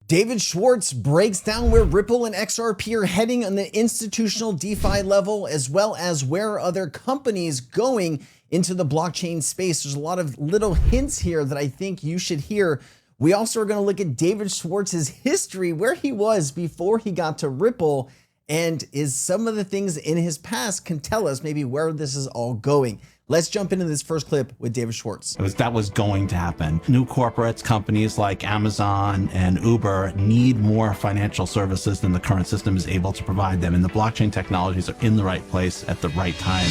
David Schwartz breaks down where Ripple and XRP are heading on the institutional DeFi level, as well as where are other companies going into the blockchain space. There's a lot of little hints here that I think you should hear. We also are going to look at David Schwartz's history, where he was before he got to Ripple, and is some of the things in his past can tell us maybe where this is all going. Let's jump into this first clip with David Schwartz. That was going to happen. New corporates, companies like Amazon and Uber need more financial services than the current system is able to provide them. And the blockchain technologies are in the right place at the right time.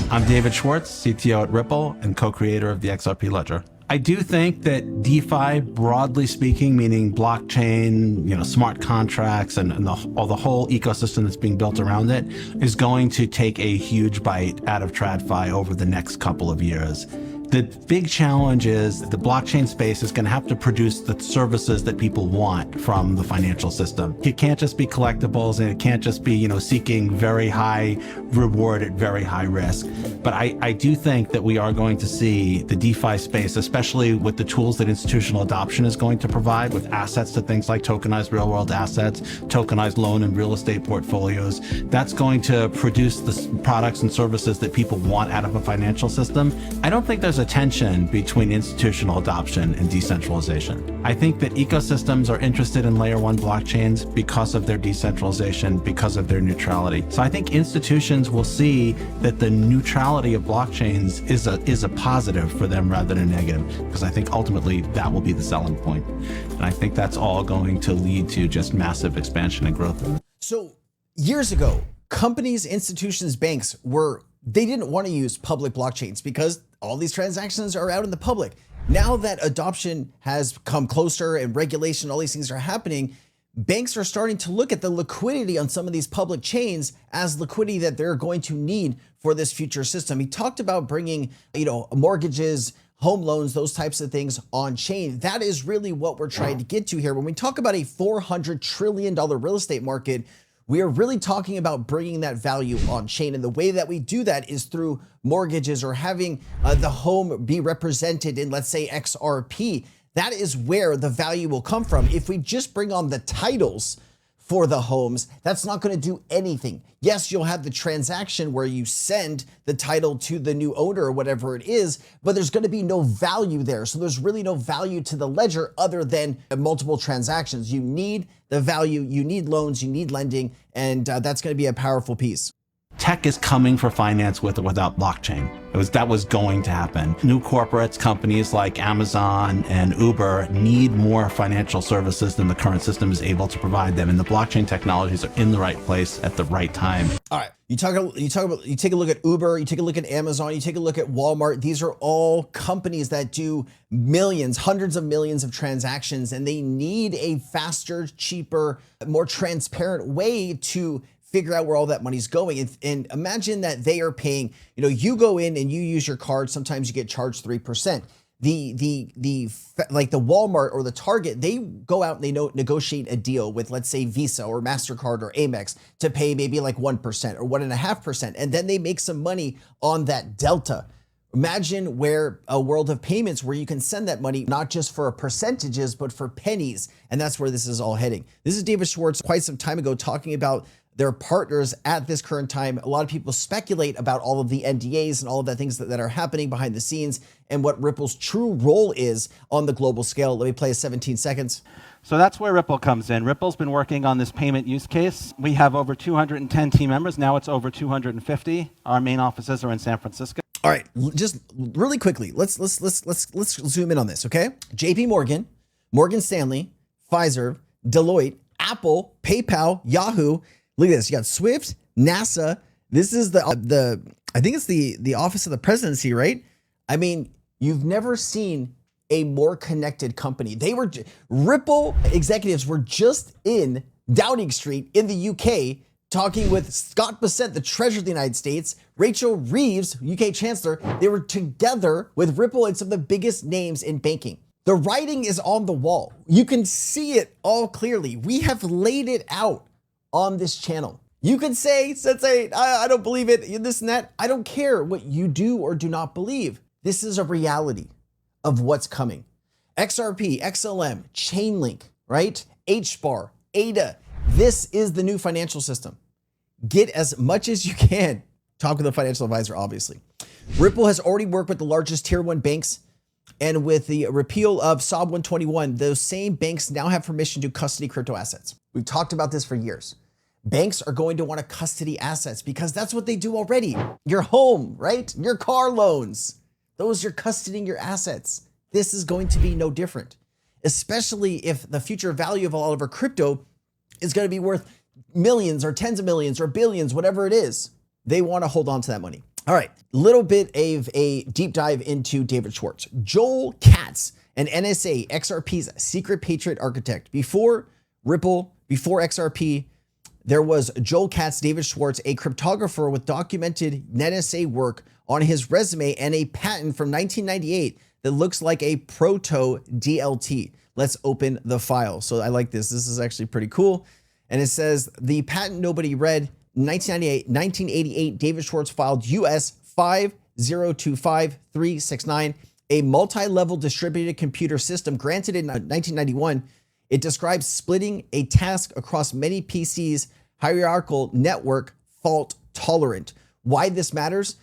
I'm David Schwartz, CTO at Ripple and co-creator of the XRP ledger. I do think that DeFi, broadly speaking, meaning blockchain, smart contracts, and the whole ecosystem that's being built around it, is going to take a huge bite out of TradFi over the next couple of years. The big challenge is the blockchain space is going to have to produce the services that people want from the financial system. It can't just be collectibles, and it can't just be, seeking very high reward at very high risk. But I do think that we are going to see the DeFi space, especially with the tools that institutional adoption is going to provide, with assets to things like tokenized real world assets, tokenized loan and real estate portfolios. That's going to produce the products and services that people want out of a financial system. I don't think there's a tension between institutional adoption and decentralization. I think that ecosystems are interested in layer one blockchains because of their decentralization, because of their neutrality. So I think institutions will see that the neutrality of blockchains is a positive for them rather than a negative, because I think ultimately that will be the selling point. And I think that's all going to lead to just massive expansion and growth. So years ago, companies, institutions, banks they didn't want to use public blockchains because all these transactions are out in the public. Now that adoption has come closer and regulation, all these things are happening, banks are starting to look at the liquidity on some of these public chains as liquidity that they're going to need for this future system. He talked about bringing, mortgages, home loans, those types of things on chain. That is really what we're trying to get to here. When we talk about a $400 trillion real estate market, we are really talking about bringing that value on chain. And the way that we do that is through mortgages or having the home be represented in, let's say, XRP. That is where the value will come from. If we just bring on the titles for the homes, that's not going to do anything. Yes, you'll have the transaction where you send the title to the new owner or whatever it is, but there's going to be no value there. So there's really no value to the ledger other than multiple transactions. You need the value, you need loans, you need lending, and that's going to be a powerful piece. Tech is coming for finance with or without blockchain. That was going to happen. New corporates, companies like Amazon and Uber need more financial services than the current system is able to provide them. And the blockchain technologies are in the right place at the right time. All right. You take a look at Uber, you take a look at Amazon, you take a look at Walmart. These are all companies that do millions, hundreds of millions of transactions, and they need a faster, cheaper, more transparent way to figure out where all that money's going. And imagine that they are paying, you go in and you use your card, sometimes you get charged 3%. Like the Walmart or the Target, they go out and they negotiate a deal with, let's say, Visa or MasterCard or Amex to pay maybe like 1% or 1.5%. And then they make some money on that delta. Imagine where a world of payments where you can send that money, not just for percentages, but for pennies. And that's where this is all heading. This is David Schwartz quite some time ago talking about their partners at this current time. A lot of people speculate about all of the NDAs and all of the things that are happening behind the scenes and what Ripple's true role is on the global scale. Let me play 17 seconds. So that's where Ripple comes in. Ripple's been working on this payment use case. We have over 210 team members. Now it's over 250. Our main offices are in San Francisco. All right, just really quickly, let's zoom in on this, okay? JP Morgan, Morgan Stanley, Pfizer, Deloitte, Apple, PayPal, Yahoo. Look at this. You got Swift, NASA. This is I think it's the office of the presidency, right? I mean, you've never seen a more connected company. Ripple executives were just in Downing Street in the UK talking with Scott Bessent, the Treasurer of the United States, Rachel Reeves, UK Chancellor. They were together with Ripple and some of the biggest names in banking. The writing is on the wall. You can see it all clearly. We have laid it out on this channel. You can say, Sensei, I don't believe it, this and that. I don't care what you do or do not believe. This is a reality of what's coming. XRP, XLM, Chainlink, right? HBAR, ADA. This is the new financial system. Get as much as you can. Talk with a financial advisor, obviously. Ripple has already worked with the largest tier 1 banks, and with the repeal of SOB 121, those same banks now have permission to custody crypto assets. We've talked about this for years. Banks are going to want to custody assets because that's what they do already. Your home, right? Your car loans. Those you're custodying your assets. This is going to be no different, especially if the future value of all of our crypto is going to be worth millions or tens of millions or billions, whatever it is. They want to hold on to that money. All right, little bit of a deep dive into David Schwartz. Joel Katz, an NSA XRP's secret patriot architect. Before Ripple, before XRP, there was Joel Katz, David Schwartz, a cryptographer with documented NSA work on his resume and a patent from 1998 that looks like a proto DLT. Let's open the file. So I like this. This is actually pretty cool. And it says the patent nobody read, 1988, David Schwartz filed US 5025369, a multi-level distributed computer system granted in 1991. It describes splitting a task across many PCs, hierarchical network, fault tolerant. Why this matters?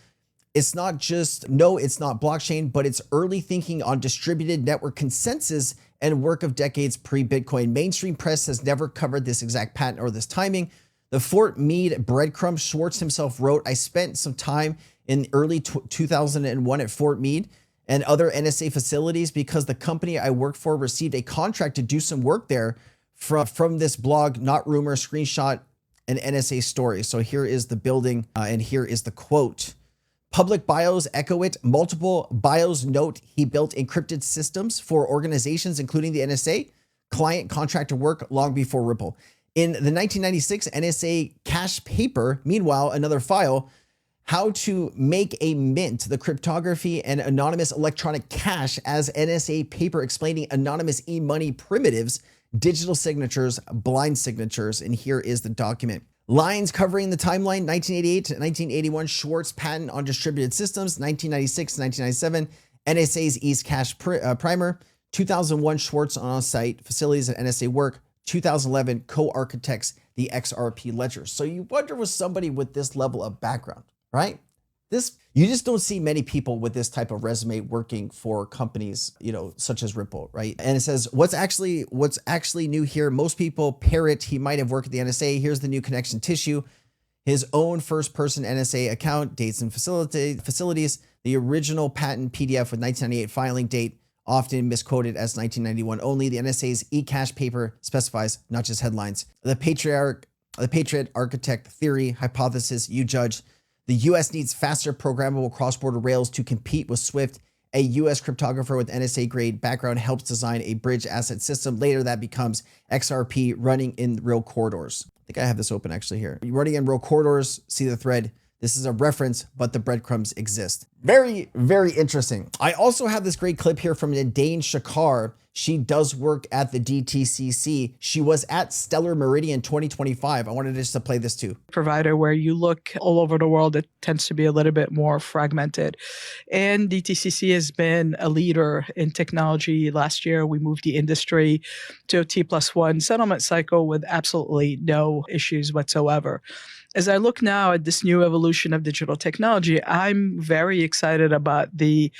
It's not just, no, it's not blockchain, but it's early thinking on distributed network consensus and work of decades pre-Bitcoin. Mainstream press has never covered this exact patent or this timing. The Fort Meade breadcrumb Schwartz himself wrote, I spent some time in early 2001 at Fort Meade and other NSA facilities because the company I worked for received a contract to do some work there from this blog, not rumor, screenshot, an NSA story. So here is the building and here is the quote. Public bios echo it. Multiple bios note he built encrypted systems for organizations, including the NSA, client contractor work long before Ripple. In the 1996 NSA cache paper, meanwhile, another file, how to make a mint, the cryptography and anonymous electronic cash as NSA paper explaining anonymous e-money primitives, digital signatures, blind signatures. And here is the document. Lines covering the timeline, 1988 to 1981, Schwartz patent on distributed systems, 1996 1997, NSA's East Cache primer, 2001, Schwartz on-site facilities at NSA work, 2011, co-architects the XRP ledger. So you wonder with somebody with this level of background, right? You just don't see many people with this type of resume working for companies, such as Ripple, right? And it says, what's actually new here? Most people parrot, he might have worked at the NSA. Here's the new connection tissue. His own first-person NSA account, dates and facilities, the original patent PDF with 1998 filing date, often misquoted as 1991 only. The NSA's eCash paper specifies not just headlines. The Patriot Architect theory, hypothesis, you judge. The US needs faster programmable cross-border rails to compete with SWIFT. A US cryptographer with NSA-grade background helps design a bridge asset system. Later, that becomes XRP running in real corridors. I think I have this open actually here. Running in real corridors, see the thread. This is a reference, but the breadcrumbs exist. Very, very interesting. I also have this great clip here from Nadine Shakar. She does work at the DTCC. She was at Stellar Meridian 2025. I wanted just to play this too. Provider where you look all over the world, it tends to be a little bit more fragmented. And DTCC has been a leader in technology. Last year, we moved the industry to a T+1 settlement cycle with absolutely no issues whatsoever. As I look now at this new evolution of digital technology, I'm very excited about the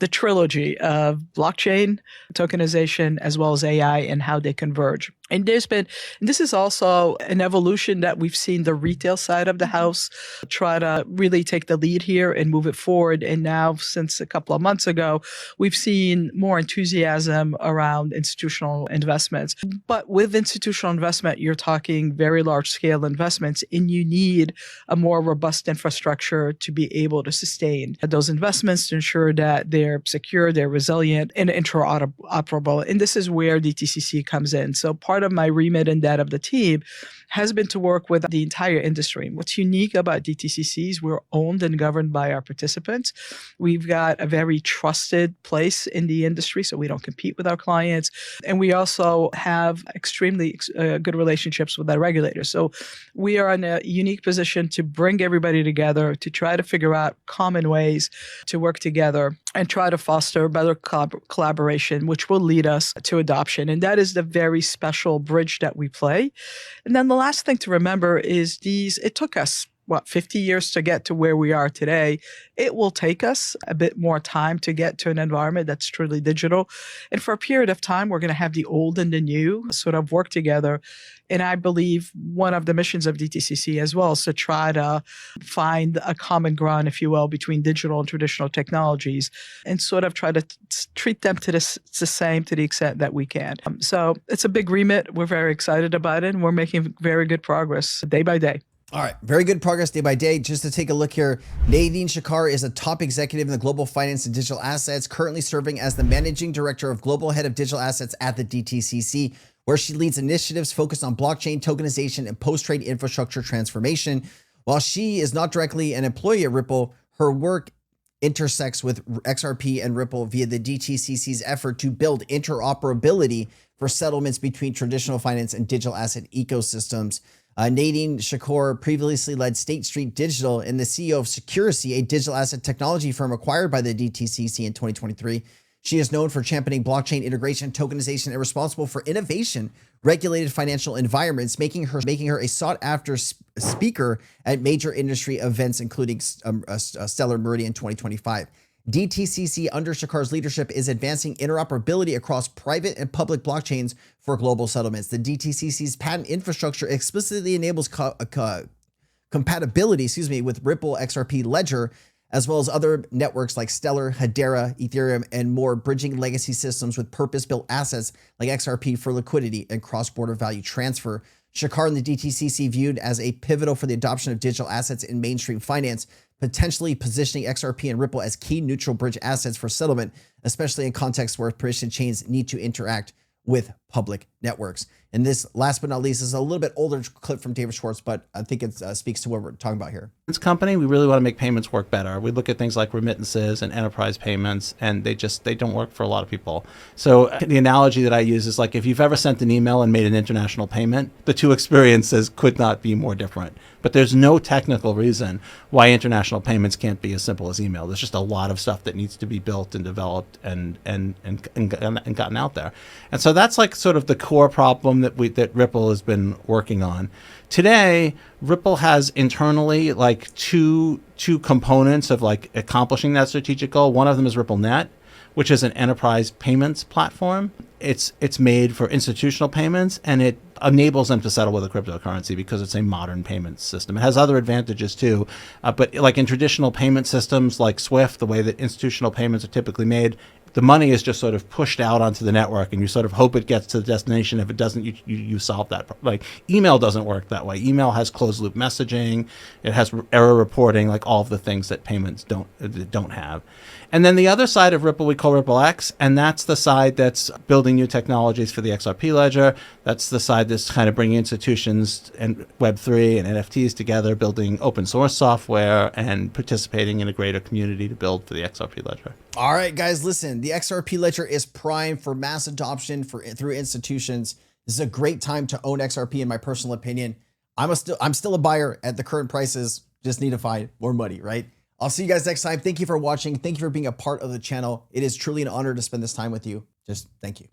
trilogy of blockchain, tokenization, as well as AI and how they converge. And this is also an evolution that we've seen the retail side of the house try to really take the lead here and move it forward. And now, since a couple of months ago, we've seen more enthusiasm around institutional investments. But with institutional investment, you're talking very large scale investments, and you need a more robust infrastructure to be able to sustain those investments to ensure that they're secure, they're resilient, and interoperable. And this is where DTCC comes in. So part of my remit and that of the team has been to work with the entire industry. What's unique about DTCCs, we're owned and governed by our participants. We've got a very trusted place in the industry, so we don't compete with our clients. And we also have extremely good relationships with our regulators. So we are in a unique position to bring everybody together to try to figure out common ways to work together and try to foster better collaboration, which will lead us to adoption. And that is the very special bridge that we play. And then the last thing to remember is it took us, 50 years to get to where we are today. It will take us a bit more time to get to an environment that's truly digital. And for a period of time, we're going to have the old and the new sort of work together. And I believe one of the missions of DTCC as well is to try to find a common ground, if you will, between digital and traditional technologies and sort of try to treat them to the same to the extent that we can. So it's a big remit. We're very excited about it, and we're making very good progress day by day. All right, very good progress day by day. Just to take a look here, Nadine Shakar is a top executive in the global finance and digital assets, currently serving as the managing director of global head of digital assets at the DTCC, where she leads initiatives focused on blockchain, tokenization, and post-trade infrastructure transformation. While she is not directly an employee at Ripple, her work intersects with XRP and Ripple via the DTCC's effort to build interoperability for settlements between traditional finance and digital asset ecosystems. Nadine Shakar previously led State Street Digital and the CEO of SCHWARTZ, a digital asset technology firm acquired by the DTCC in 2023. She is known for championing blockchain integration, tokenization, and responsible for innovation, regulated financial environments, making her a sought-after speaker at major industry events, including Stellar Meridian 2025. DTCC, under Shakar's leadership, is advancing interoperability across private and public blockchains for global settlements. The DTCC's patent infrastructure explicitly enables compatibility, with Ripple XRP Ledger, as well as other networks like Stellar, Hedera, Ethereum, and more, bridging legacy systems with purpose-built assets like XRP for liquidity and cross-border value transfer. Shakar and the DTCC viewed as a pivotal for the adoption of digital assets in mainstream finance, potentially positioning XRP and Ripple as key neutral bridge assets for settlement, especially in contexts where permission chains need to interact with public networks. And this, last but not least, is a little bit older clip from David Schwartz, but I think it speaks to what we're talking about here. This company, we really want to make payments work better. We look at things like remittances and enterprise payments, and they don't work for a lot of people. So the analogy that I use is like if you've ever sent an email and made an international payment, the two experiences could not be more different. But there's no technical reason why international payments can't be as simple as email. There's just a lot of stuff that needs to be built and developed and gotten out there. And so that's like sort of the core problem that Ripple has been working on. Today, Ripple has internally like two components of like accomplishing that strategic goal. One of them is RippleNet, which is an enterprise payments platform. It's made for institutional payments, and it enables them to settle with a cryptocurrency because it's a modern payment system. It has other advantages too, but like in traditional payment systems like SWIFT, the way that institutional payments are typically made, the money is just sort of pushed out onto the network, and you sort of hope it gets to the destination. If it doesn't, you solve that. Like email doesn't work that way. Email has closed loop messaging, it has error reporting, like all of the things that payments don't have. And then the other side of Ripple we call RippleX, and that's the side that's building new technologies for the XRP ledger. That's the side that's kind of bringing institutions and Web3 and NFTs together, building open source software and participating in a greater community to build for the XRP ledger. All right, guys, listen, the XRP ledger is primed for mass adoption through institutions. This is a great time to own XRP, in my personal opinion. I'm still a buyer at the current prices. Just need to find more money, right? I'll see you guys next time. Thank you for watching. Thank you for being a part of the channel. It is truly an honor to spend this time with you. Just thank you.